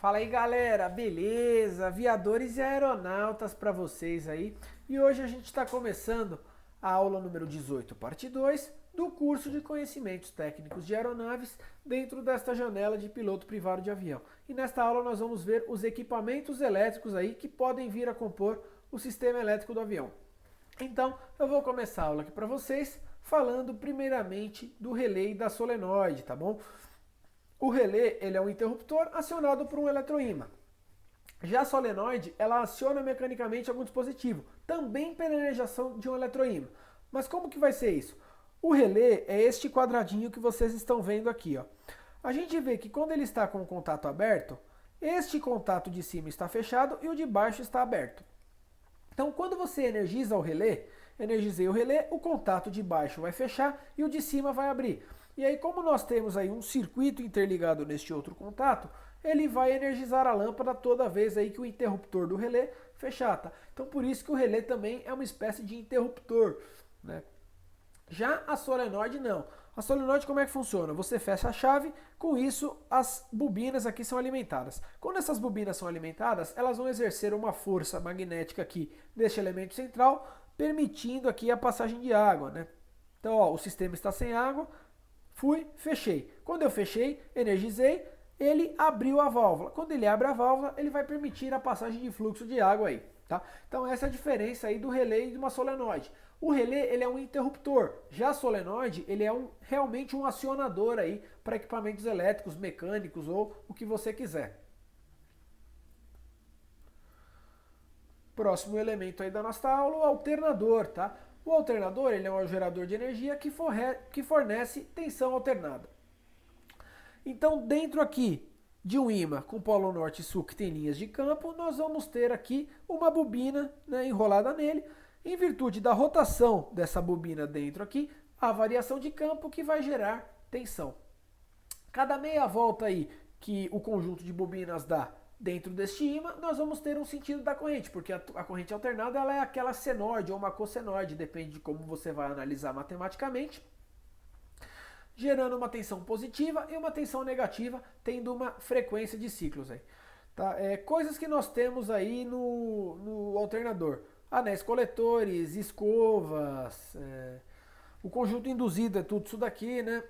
Fala aí galera, beleza? Aviadores e aeronautas para vocês aí. E hoje a gente está começando a aula número 18, parte 2 do curso de Conhecimentos Técnicos de Aeronaves dentro desta janela de piloto privado de avião. E nesta aula nós vamos ver os equipamentos elétricos aí que podem vir a compor o sistema elétrico do avião. Então eu vou começar a aula aqui para vocês falando primeiramente do relé e da solenoide, tá bom? O relé ele é um interruptor acionado por um eletroímã. Já a solenoide, ela aciona mecanicamente algum dispositivo, também pela energização de um eletroímã. Mas como que vai ser isso? O relé é este quadradinho que vocês estão vendo aqui, ó. A gente vê que quando ele está com o contato aberto, este contato de cima está fechado e o de baixo está aberto. Então, quando você energiza o relé, energizei o relé, o contato de baixo vai fechar e o de cima vai abrir. E aí, como nós temos aí um circuito interligado neste outro contato, ele vai energizar a lâmpada toda vez aí que o interruptor do relé fechar, tá? Então, por isso que o relé também é uma espécie de interruptor, né? Já a solenoide não. A solenoide como é que funciona? Você fecha a chave, com isso as bobinas aqui são alimentadas. Quando essas bobinas são alimentadas, elas vão exercer uma força magnética aqui deste elemento central, permitindo aqui a passagem de água, né? Então, ó, o sistema está sem água, fui, fechei. Quando eu fechei, energizei, ele abriu a válvula. Quando ele abre a válvula, ele vai permitir a passagem de fluxo de água aí, tá? Então essa é a diferença aí do relé e de uma solenoide. O relé ele é um interruptor, já a solenoide ele é realmente um acionador aí para equipamentos elétricos, mecânicos ou o que você quiser. Próximo elemento aí da nossa aula, o alternador, tá? O alternador ele é um gerador de energia que fornece tensão alternada. Então, dentro aqui de um ímã com polo norte e sul que tem linhas de campo, nós vamos ter aqui uma bobina, né, enrolada nele. Em virtude da rotação dessa bobina dentro aqui, a variação de campo que vai gerar tensão. Cada meia volta aí que o conjunto de bobinas dá dentro deste ímã, nós vamos ter um sentido da corrente, porque a corrente alternada ela é aquela senoide ou uma cossenoide, depende de como você vai analisar matematicamente, gerando uma tensão positiva e uma tensão negativa, tendo uma frequência de ciclos aí. Tá? Coisas que nós temos aí no alternador. Anéis coletores, escovas, o conjunto induzido é tudo isso daqui, né?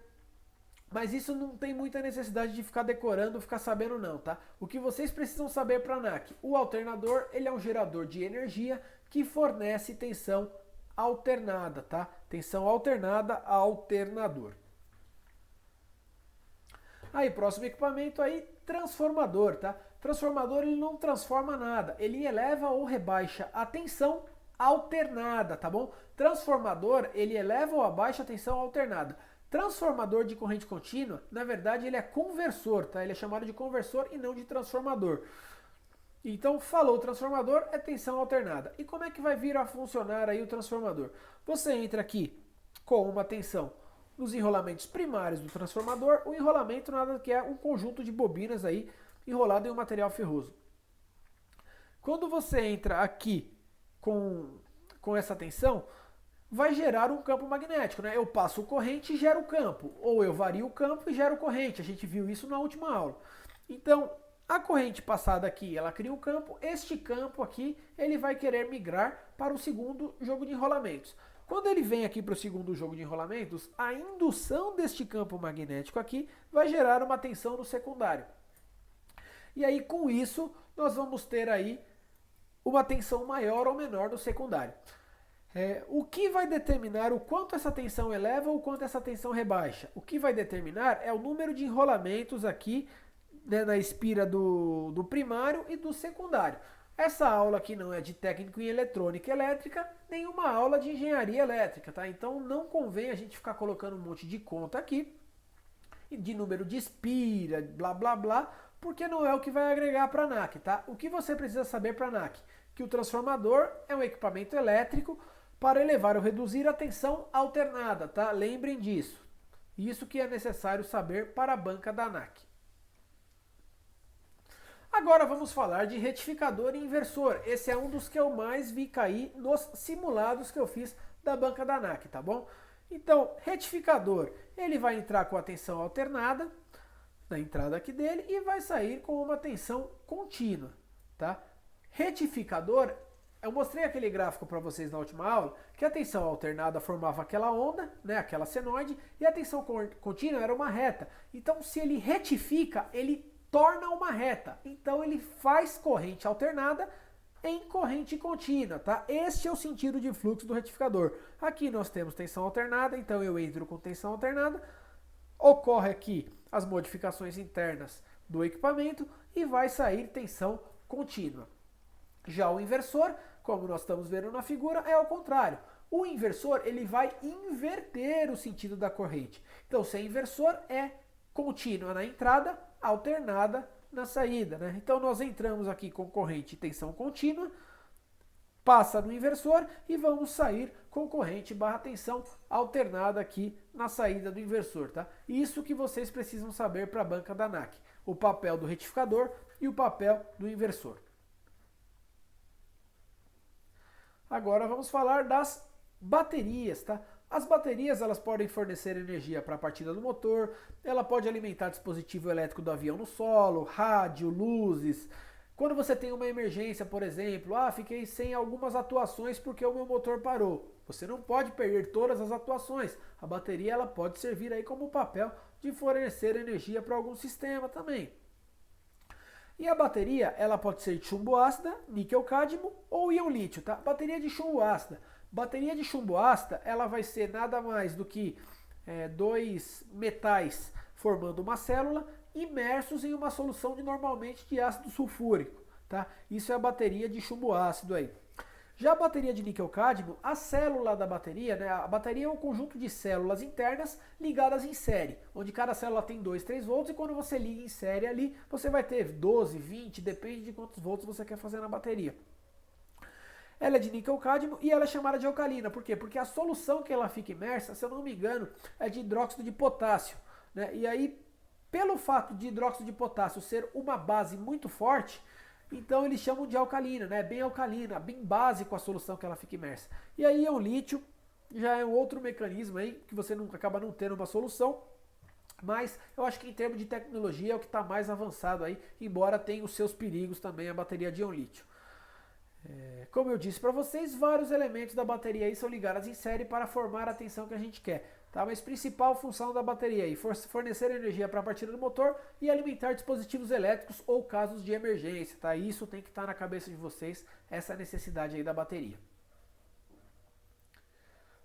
Mas isso não tem muita necessidade de ficar decorando, ficar sabendo não, tá? O que vocês precisam saber para a ANAC, o alternador, ele é um gerador de energia que fornece tensão alternada, tá? Tensão alternada a alternador. Aí, próximo equipamento aí, transformador, tá? Transformador ele não transforma nada, ele eleva ou rebaixa a tensão alternada, tá bom? Transformador, ele eleva ou abaixa a tensão alternada. Transformador de corrente contínua, na verdade, ele é conversor, tá? Ele é chamado de conversor e não de transformador. Então, falou transformador, é tensão alternada. E como é que vai vir a funcionar aí o transformador? Você entra aqui com uma tensão nos enrolamentos primários do transformador. O enrolamento nada que é um conjunto de bobinas aí enrolado em um material ferroso. Quando você entra aqui com essa tensão, vai gerar um campo magnético, né? Eu passo corrente e gero campo, ou eu vario o campo e gero corrente. A gente viu isso na última aula. Então, a corrente passada aqui, ela cria um campo. Este campo aqui, ele vai querer migrar para o segundo jogo de enrolamentos. Quando ele vem aqui para o segundo jogo de enrolamentos, a indução deste campo magnético aqui vai gerar uma tensão no secundário. E aí, com isso, nós vamos ter aí uma tensão maior ou menor no secundário. O que vai determinar o quanto essa tensão eleva ou o quanto essa tensão rebaixa? O que vai determinar é o número de enrolamentos aqui, né, na espira do primário e do secundário. Essa aula aqui não é de técnico em eletrônica elétrica, nem uma aula de engenharia elétrica, tá? Então não convém a gente ficar colocando um monte de conta aqui, de número de espira, blá blá blá, porque não é o que vai agregar para a ANAC, tá? O que você precisa saber para a ANAC? Que o transformador é um equipamento elétrico para elevar ou reduzir a tensão alternada, tá? Lembrem disso. Isso que é necessário saber para a banca da ANAC. Agora vamos falar de retificador e inversor. Esse é um dos que eu mais vi cair nos simulados que eu fiz da banca da ANAC, tá bom? Então, retificador, ele vai entrar com a tensão alternada, na entrada aqui dele e vai sair com uma tensão contínua, tá? Retificador, eu mostrei aquele gráfico para vocês na última aula, que a tensão alternada formava aquela onda, né, aquela senoide, e a tensão contínua era uma reta. Então, se ele retifica, ele torna uma reta. Então, ele faz corrente alternada em corrente contínua, tá? Este é o sentido de fluxo do retificador. Aqui nós temos tensão alternada, então eu entro com tensão alternada, ocorre aqui as modificações internas do equipamento e vai sair tensão contínua. Já o inversor, como nós estamos vendo na figura, é ao contrário. O inversor ele vai inverter o sentido da corrente. Então, se é inversor, é contínua na entrada, alternada na saída, né? Então, nós entramos aqui com corrente e tensão contínua, passa no inversor e vamos sair com corrente barra tensão alternada aqui na saída do inversor, tá? Isso que vocês precisam saber para a banca da ANAC. O papel do retificador e o papel do inversor. Agora vamos falar das baterias, tá? As baterias elas podem fornecer energia para a partida do motor, ela pode alimentar dispositivo elétrico do avião no solo, rádio, luzes. Quando você tem uma emergência, por exemplo, fiquei sem algumas atuações porque o meu motor parou. Você não pode perder todas as atuações. A bateria ela pode servir aí como papel de fornecer energia para algum sistema também. E a bateria, ela pode ser de chumbo ácida, níquel cádmio ou íon lítio, tá? Bateria de chumbo ácida. Bateria de chumbo ácida, ela vai ser nada mais do que dois metais formando uma célula imersos em uma solução de normalmente de ácido sulfúrico, tá? Isso é a bateria de chumbo ácido aí. Já a bateria de níquel cádmio, a célula da bateria, né, a bateria é um conjunto de células internas ligadas em série, onde cada célula tem 2, 3 volts e quando você liga em série ali, você vai ter 12, 20, depende de quantos volts você quer fazer na bateria. Ela é de níquel cádmio e ela é chamada de alcalina. Por quê? Porque a solução que ela fica imersa, se eu não me engano, é de hidróxido de potássio, né? E aí, pelo fato de hidróxido de potássio ser uma base muito forte, então eles chamam de alcalina, né? Bem alcalina, bem básico a solução que ela fica imersa. E aí o lítio já é um outro mecanismo aí que você acaba não tendo uma solução, mas eu acho que em termos de tecnologia é o que está mais avançado aí, embora tenha os seus perigos também a bateria de íon lítio. Como eu disse para vocês, vários elementos da bateria aí são ligados em série para formar a tensão que a gente quer. Tá? Mas principal função da bateria aí, fornecer energia para a partida do motor e alimentar dispositivos elétricos ou casos de emergência. Tá? Isso tem que estar na cabeça de vocês, essa necessidade aí da bateria.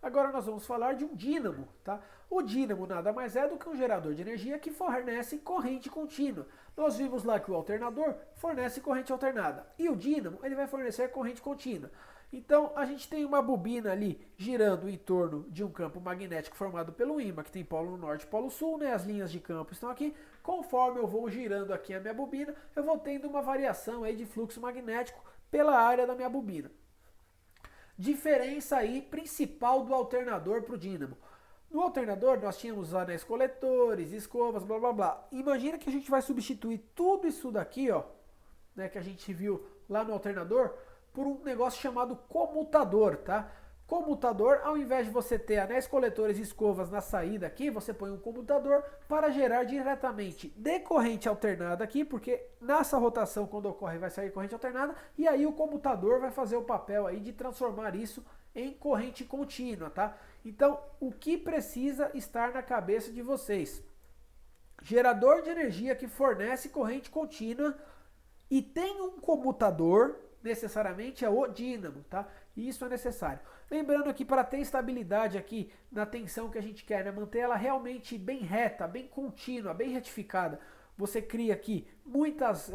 Agora nós vamos falar de um dínamo, tá? O dínamo nada mais é do que um gerador de energia que fornece corrente contínua. Nós vimos lá que o alternador fornece corrente alternada e o dínamo ele vai fornecer corrente contínua. Então a gente tem uma bobina ali girando em torno de um campo magnético formado pelo ímã, que tem polo norte e polo sul, né? As linhas de campo estão aqui. Conforme eu vou girando aqui a minha bobina, eu vou tendo uma variação aí de fluxo magnético pela área da minha bobina. Diferença aí principal do alternador para o dínamo. No alternador nós tínhamos anéis coletores, escovas, blá blá blá. Imagina que a gente vai substituir tudo isso daqui, ó, né, que a gente viu lá no alternador, por um negócio chamado comutador, tá? Comutador, ao invés de você ter anéis coletores e escovas na saída aqui, você põe um comutador para gerar diretamente de corrente alternada aqui, porque nessa rotação, quando ocorre, vai sair corrente alternada, e aí o comutador vai fazer o papel aí de transformar isso em corrente contínua, tá? Então, o que precisa estar na cabeça de vocês? Gerador de energia que fornece corrente contínua e tem um comutador, necessariamente é o dínamo, tá? Isso é necessário. Lembrando que para ter estabilidade aqui na tensão que a gente quer, né, manter ela realmente bem reta, bem contínua, bem retificada, você cria aqui muitos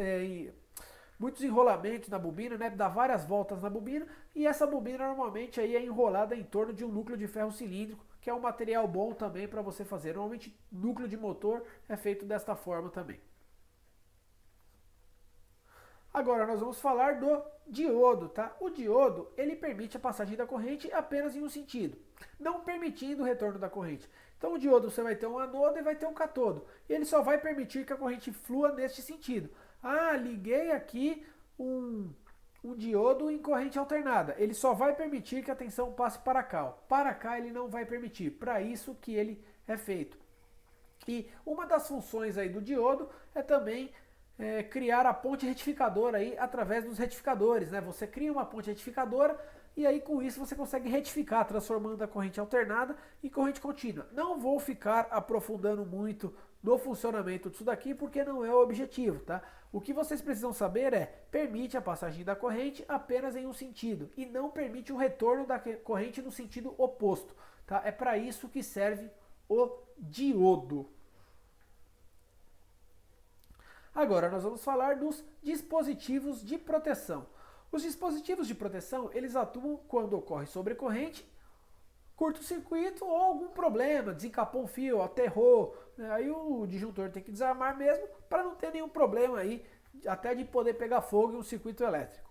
enrolamentos na bobina, né, dá várias voltas na bobina, e essa bobina normalmente aí é enrolada em torno de um núcleo de ferro cilíndrico, que é um material bom também para você fazer. Normalmente núcleo de motor é feito desta forma também. Agora nós vamos falar do diodo, tá? O diodo, ele permite a passagem da corrente apenas em um sentido, não permitindo o retorno da corrente. Então o diodo você vai ter um anodo e vai ter um catodo. E ele só vai permitir que a corrente flua neste sentido. Liguei aqui um diodo em corrente alternada. Ele só vai permitir que a tensão passe para cá. Para cá ele não vai permitir. Para isso que ele é feito. E uma das funções aí do diodo é também criar a ponte retificadora aí através dos retificadores, né? Você cria uma ponte retificadora e aí com isso você consegue retificar, transformando a corrente alternada em corrente contínua. Não vou ficar aprofundando muito no funcionamento disso daqui porque não é o objetivo, tá? O que vocês precisam saber é, permite a passagem da corrente apenas em um sentido e não permite o retorno da corrente no sentido oposto, tá? É para isso que serve o diodo. Agora nós vamos falar dos dispositivos de proteção. Os dispositivos de proteção, eles atuam quando ocorre sobrecorrente, curto-circuito ou algum problema, desencapou um fio, aterrou, né? Aí o disjuntor tem que desarmar mesmo para não ter nenhum problema aí, até de poder pegar fogo em um circuito elétrico.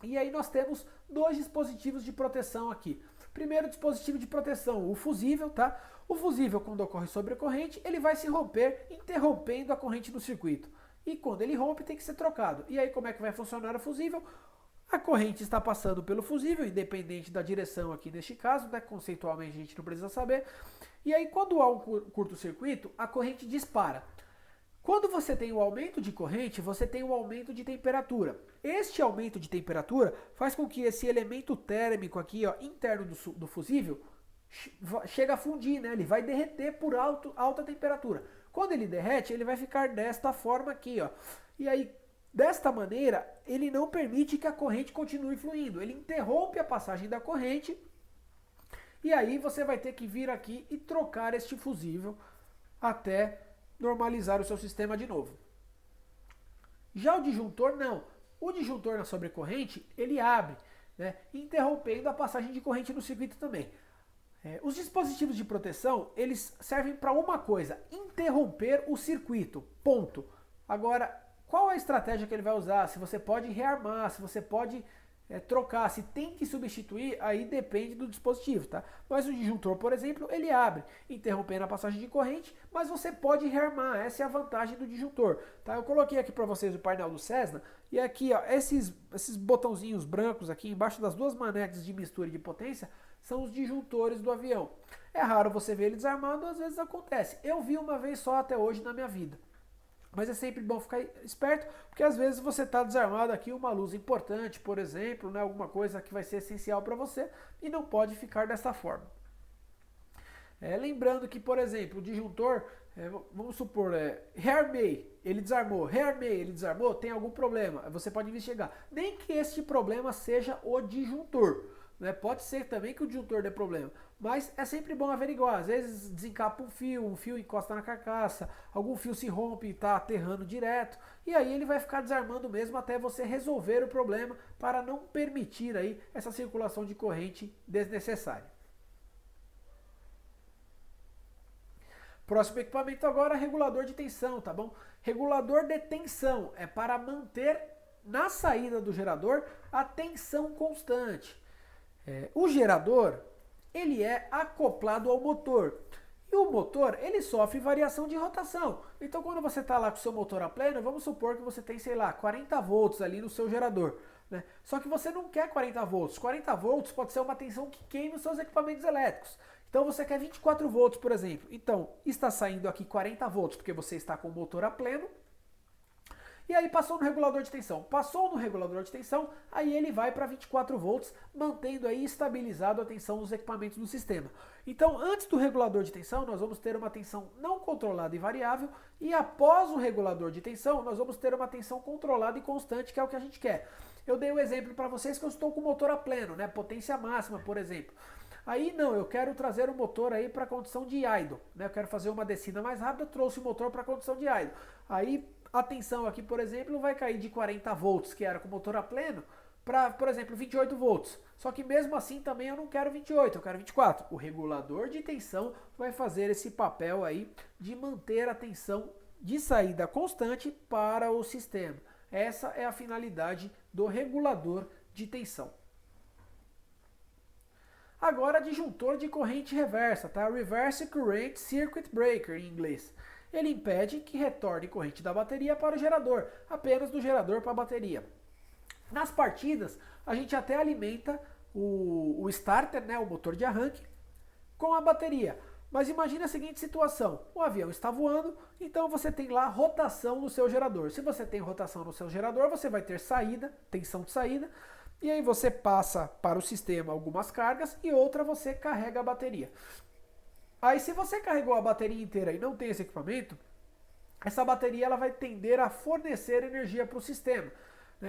E aí nós temos dois dispositivos de proteção aqui. Primeiro dispositivo de proteção, o fusível, tá? O fusível, quando ocorre sobrecorrente, ele vai se romper, interrompendo a corrente do circuito. E quando ele rompe, tem que ser trocado. E aí como é que vai funcionar o fusível? A corrente está passando pelo fusível, independente da direção aqui neste caso, né? Conceitualmente a gente não precisa saber. E aí quando há um curto-circuito, a corrente dispara. Quando você tem o aumento de corrente, você tem o aumento de temperatura. Este aumento de temperatura faz com que esse elemento térmico aqui, ó, interno do fusível, chega a fundir, né? Ele vai derreter por alta temperatura. Quando ele derrete, ele vai ficar desta forma aqui, ó. E aí, desta maneira, ele não permite que a corrente continue fluindo. Ele interrompe a passagem da corrente. E aí você vai ter que vir aqui e trocar este fusível até normalizar o seu sistema de novo. Já o disjuntor não. O disjuntor na sobrecorrente, ele abre, né, interrompendo a passagem de corrente no circuito também. Os dispositivos de proteção, eles servem para uma coisa, interromper o circuito, ponto. Agora, qual a estratégia que ele vai usar? Se você pode rearmar, se você pode trocar, se tem que substituir, aí depende do dispositivo, tá? Mas o disjuntor, por exemplo, ele abre, interrompendo a passagem de corrente, mas você pode rearmar, essa é a vantagem do disjuntor, tá? Eu coloquei aqui para vocês o painel do Cessna, e aqui, ó, esses botãozinhos brancos aqui, embaixo das duas manetes de mistura e de potência, são os disjuntores do avião. É raro você ver ele desarmado, às vezes acontece. Eu vi uma vez só até hoje na minha vida. Mas é sempre bom ficar esperto, porque às vezes você está desarmado aqui, uma luz importante, por exemplo, né, alguma coisa que vai ser essencial para você, e não pode ficar dessa forma. Lembrando que, por exemplo, o disjuntor, vamos supor, rearmei, ele desarmou, rearmei, ele desarmou, tem algum problema, você pode investigar. Nem que este problema seja o disjuntor. Né? Pode ser também que o disjuntor dê problema, mas é sempre bom averiguar. Às vezes desencapa um fio encosta na carcaça, algum fio se rompe e está aterrando direto, e aí ele vai ficar desarmando mesmo até você resolver o problema para não permitir aí essa circulação de corrente desnecessária. Próximo equipamento agora, regulador de tensão, tá bom? Regulador de tensão é para manter na saída do gerador a tensão constante. O gerador, ele é acoplado ao motor. E o motor, ele sofre variação de rotação. Então, quando você está lá com o seu motor a pleno, vamos supor que você tem, sei lá, 40 volts ali no seu gerador. Né? Só que você não quer 40 volts. 40 volts pode ser uma tensão que queima os seus equipamentos elétricos. Então, você quer 24 volts, por exemplo. Então, está saindo aqui 40 volts, porque você está com o motor a pleno. E aí passou no regulador de tensão. Passou no regulador de tensão, aí ele vai para 24 volts, mantendo aí estabilizado a tensão dos equipamentos do sistema. Então, antes do regulador de tensão, nós vamos ter uma tensão não controlada e variável, e após o regulador de tensão, nós vamos ter uma tensão controlada e constante, que é o que a gente quer. Eu dei um exemplo para vocês que eu estou com o motor a pleno, né? Potência máxima, por exemplo. Aí não, eu quero trazer o motor aí para a condição de idle, né? Eu quero fazer uma descida mais rápida, trouxe o motor para a condição de idle. Aí a tensão aqui, por exemplo, vai cair de 40 volts, que era com o motor a pleno, para, por exemplo, 28 volts. Só que mesmo assim também eu não quero 28, eu quero 24. O regulador de tensão vai fazer esse papel aí de manter a tensão de saída constante para o sistema. Essa é a finalidade do regulador de tensão. Agora, disjuntor de corrente reversa, tá? Reverse Current Circuit Breaker em inglês. Ele impede que retorne corrente da bateria para o gerador, apenas do gerador para a bateria. Nas partidas, a gente até alimenta o starter, né, o motor de arranque, com a bateria. Mas imagine a seguinte situação, o avião está voando, então você tem lá rotação no seu gerador. Se você tem rotação no seu gerador, você vai ter saída, tensão de saída, e aí você passa para o sistema algumas cargas e outra você carrega a bateria. Aí se você carregou a bateria inteira e não tem esse equipamento, essa bateria ela vai tender a fornecer energia para o sistema.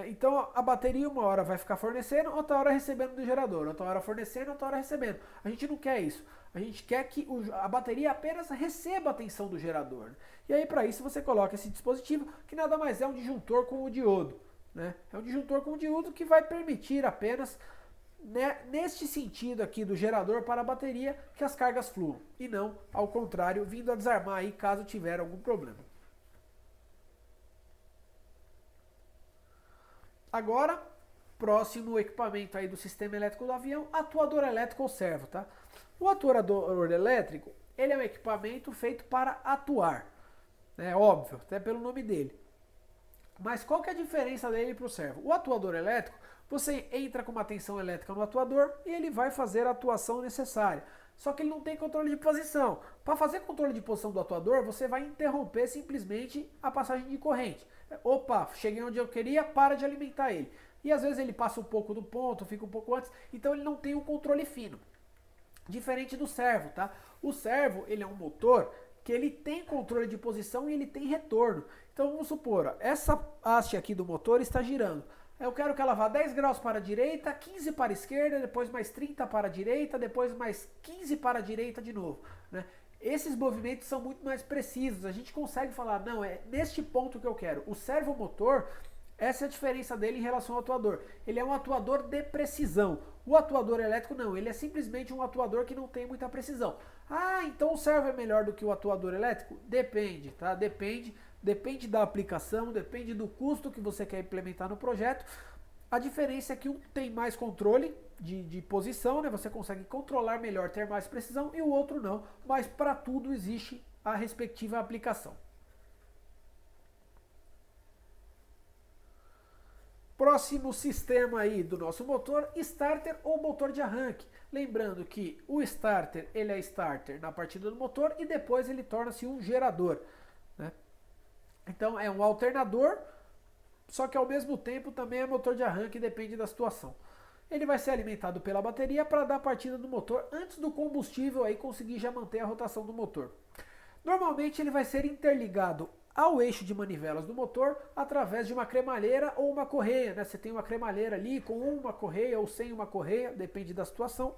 Então a bateria uma hora vai ficar fornecendo, outra hora recebendo do gerador, outra hora fornecendo, outra hora recebendo. A gente não quer isso. A gente quer que a bateria apenas receba a tensão do gerador. E aí para isso você coloca esse dispositivo que nada mais é um disjuntor com o diodo. É um disjuntor com o diodo que vai permitir apenas, neste sentido aqui do gerador para a bateria, que as cargas fluam. E não ao contrário, vindo a desarmar aí caso tiver algum problema. Agora, próximo equipamento aí do sistema elétrico do avião, atuador elétrico ou servo, tá? O atuador elétrico, ele é um equipamento feito para atuar, óbvio, até pelo nome dele. Mas qual que é a diferença dele para o servo? O atuador elétrico, você entra com uma tensão elétrica no atuador e ele vai fazer a atuação necessária. Só que ele não tem controle de posição. Para fazer controle de posição do atuador, você vai interromper simplesmente a passagem de corrente. Opa, cheguei onde eu queria, para de alimentar ele. E às vezes ele passa um pouco do ponto, fica um pouco antes, então ele não tem um controle fino. Diferente do servo, tá? O servo, ele é um motor que ele tem controle de posição e ele tem retorno. Então vamos supor, ó, essa haste aqui do motor está girando. Eu quero que ela vá 10 graus para a direita, 15 para a esquerda, depois mais 30 para a direita, depois mais 15 para a direita de novo. Esses movimentos são muito mais precisos. A gente consegue falar, não, é neste ponto que eu quero. O servomotor, essa é a diferença dele em relação ao atuador. Ele é um atuador de precisão. O atuador elétrico não, ele é simplesmente um atuador que não tem muita precisão. Ah, então o servo é melhor do que o atuador elétrico? Depende, tá? Depende da aplicação, depende do custo que você quer implementar no projeto. A diferença é que um tem mais controle de posição, você consegue controlar melhor, ter mais precisão, e o outro não. Mas para tudo existe a respectiva aplicação. Próximo sistema aí do nosso motor, starter ou motor de arranque. Lembrando que o starter, ele é starter na partida do motor e depois ele torna-se um gerador. Então é um alternador, só que ao mesmo tempo também é motor de arranque, depende da situação. Ele vai ser alimentado pela bateria para dar partida do motor antes do combustível aí conseguir já manter a rotação do motor. Normalmente ele vai ser interligado ao eixo de manivelas do motor através de uma cremalheira ou uma correia. Você tem uma cremalheira ali com uma correia ou sem uma correia, depende da situação,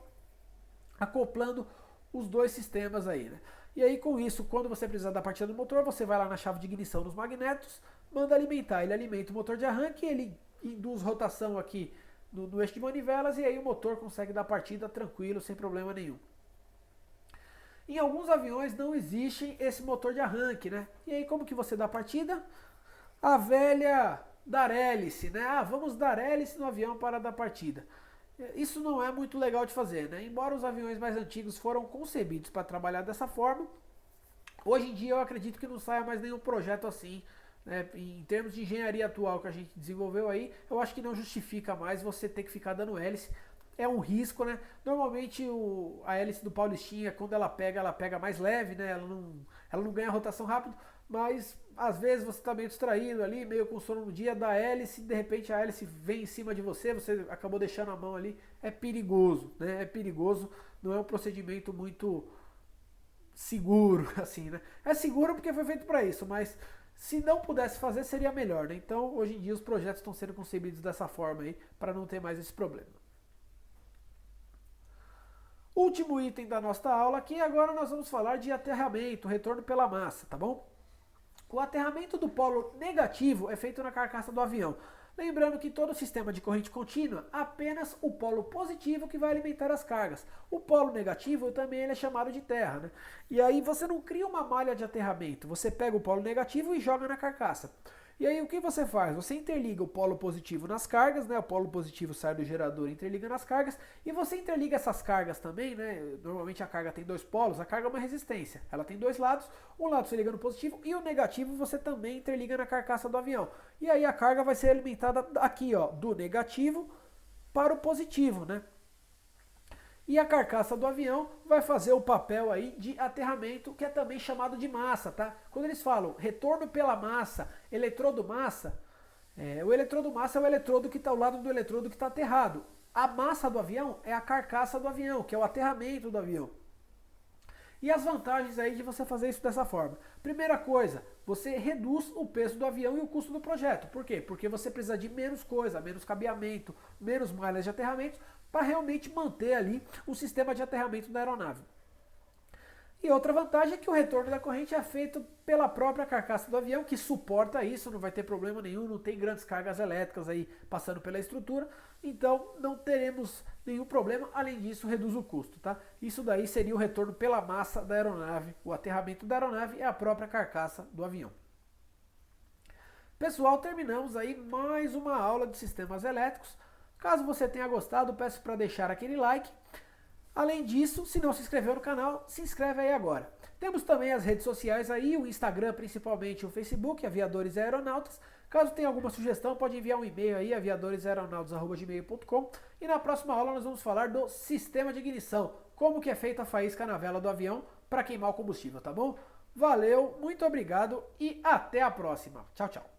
acoplando os dois sistemas aí. E aí com isso, quando você precisar da partida do motor, você vai lá na chave de ignição nos magnetos, manda alimentar. Ele alimenta o motor de arranque, ele induz rotação aqui no eixo de manivelas e aí o motor consegue dar partida tranquilo, sem problema nenhum. Em alguns aviões não existe esse motor de arranque, E aí como que você dá partida? A velha dar hélice, vamos dar hélice no avião para dar partida. Isso não é muito legal de fazer, Embora os aviões mais antigos foram concebidos para trabalhar dessa forma, hoje em dia eu acredito que não saia mais nenhum projeto assim, Em termos de engenharia atual que a gente desenvolveu aí, eu acho que não justifica mais você ter que ficar dando hélice. É um risco, Normalmente a hélice do Paulistinha, quando ela pega mais leve, Ela não ganha rotação rápido, mas às vezes você está meio distraído ali, meio com sono no dia, dá hélice, de repente a hélice vem em cima de você, você acabou deixando a mão ali, é perigoso, É perigoso, não é um procedimento muito seguro, assim, É seguro porque foi feito para isso, mas se não pudesse fazer seria melhor, Então hoje em dia os projetos estão sendo concebidos dessa forma aí, para não ter mais esse problema. Último item da nossa aula aqui, agora nós vamos falar de aterramento, retorno pela massa, tá bom? O aterramento do polo negativo é feito na carcaça do avião. Lembrando que todo sistema de corrente contínua, apenas o polo positivo que vai alimentar as cargas. O polo negativo também ele é chamado de terra, E aí você não cria uma malha de aterramento, você pega o polo negativo e joga na carcaça. E aí o que você faz? Você interliga o polo positivo nas cargas, O polo positivo sai do gerador e interliga nas cargas, e você interliga essas cargas também, Normalmente a carga tem dois polos, a carga é uma resistência. Ela tem dois lados, um lado você liga no positivo e o negativo você também interliga na carcaça do avião. E aí a carga vai ser alimentada aqui, do negativo para o positivo, E a carcaça do avião vai fazer o papel aí de aterramento, que é também chamado de massa, tá? Quando eles falam retorno pela massa, eletrodo massa, o eletrodo massa é o eletrodo que está ao lado do eletrodo que está aterrado. A massa do avião é a carcaça do avião, que é o aterramento do avião. E as vantagens aí de você fazer isso dessa forma. Primeira coisa, você reduz o peso do avião e o custo do projeto. Por quê? Porque você precisa de menos coisa, menos cabeamento, menos malhas de aterramento, para realmente manter ali o sistema de aterramento da aeronave. E outra vantagem é que o retorno da corrente é feito pela própria carcaça do avião, que suporta isso, não vai ter problema nenhum, não tem grandes cargas elétricas aí passando pela estrutura, então não teremos nenhum problema, além disso reduz o custo, tá? Isso daí seria o retorno pela massa da aeronave, o aterramento da aeronave é a própria carcaça do avião. Pessoal, terminamos aí mais uma aula de sistemas elétricos. Caso você tenha gostado, peço para deixar aquele like. Além disso, se não se inscreveu no canal, se inscreve aí agora. Temos também as redes sociais aí, o Instagram principalmente, o Facebook, Aviadores e Aeronautas. Caso tenha alguma sugestão, pode enviar um e-mail aí, aviadoresaeronautas@gmail.com. E na próxima aula nós vamos falar do sistema de ignição, como que é feita a faísca na vela do avião para queimar o combustível, tá bom? Valeu, muito obrigado e até a próxima. Tchau, tchau.